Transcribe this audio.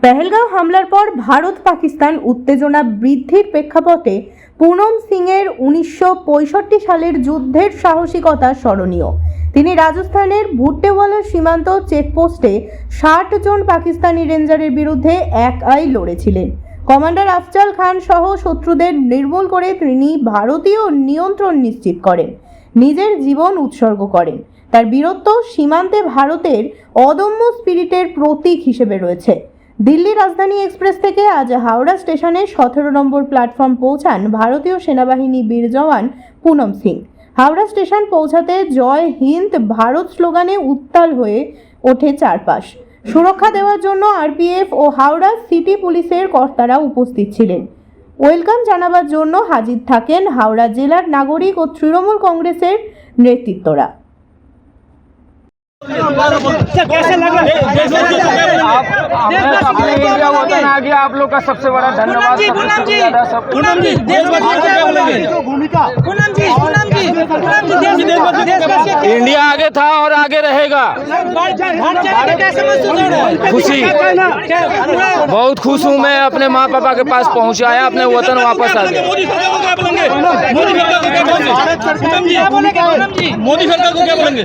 পেহেলগাঁও হামলার পর ভারত পাকিস্তান উত্তেজনা বৃদ্ধির প্রেক্ষাপটে পুনম সিংয়ের 1965 সালের যুদ্ধের সাহসিকতা স্মরণীয়। তিনি রাজস্থানের ভুট্টেওয়ালা সীমান্ত চেকপোস্টে 60 জন পাকিস্তানি রেঞ্জারের বিরুদ্ধে একাই লড়েছিলেন। কমান্ডার আফজাল খান সহ শত্রুদের নির্মূল করে তিনি ভারতীয় নিয়ন্ত্রণ নিশ্চিত করেন, নিজের জীবন উৎসর্গ করেন। তার বীরত্ব সীমান্তে ভারতের অদম্য স্পিরিটের প্রতীক হিসেবে রয়েছে। দিল্লি রাজধানী এক্সপ্রেস থেকে আজ হাওড়া স্টেশনে 17 নম্বর প্ল্যাটফর্ম পৌঁছান ভারতীয় সেনাবাহিনী বীর জওয়ান পুনম সিং। হাওড়া স্টেশন পৌঁছাতে জয় হিন্দ ভারত স্লোগানে উত্তাল হয়ে ওঠে চারপাশ। সুরক্ষা দেওয়ার জন্য আরপিএফ ও হাওড়া সিটি পুলিশের কর্তারা উপস্থিত ছিলেন। ওয়েলকাম জানাবার জন্য হাজির থাকেন হাওড়া জেলার নাগরিক ও তৃণমূল কংগ্রেসের নেতৃত্বরা। कैसे लगा? अपने इंडिया वतन आ गया। आप लोग का सबसे बड़ा धन्यवाद। पूनम जी देशवासियों क्या बोलेंगे? पूनम जी देशवासियों इंडिया आगे था और आगे रहेगा। कैसे महसूस हो रहा है? खुशी, बहुत खुश हूँ। मैं अपने माँ पापा के पास पहुँच आया, अपने वतन वापस आ गया। मोदी सरकार को क्या बोलेंगे? मोदी सरकार को क्या बोलेंगे?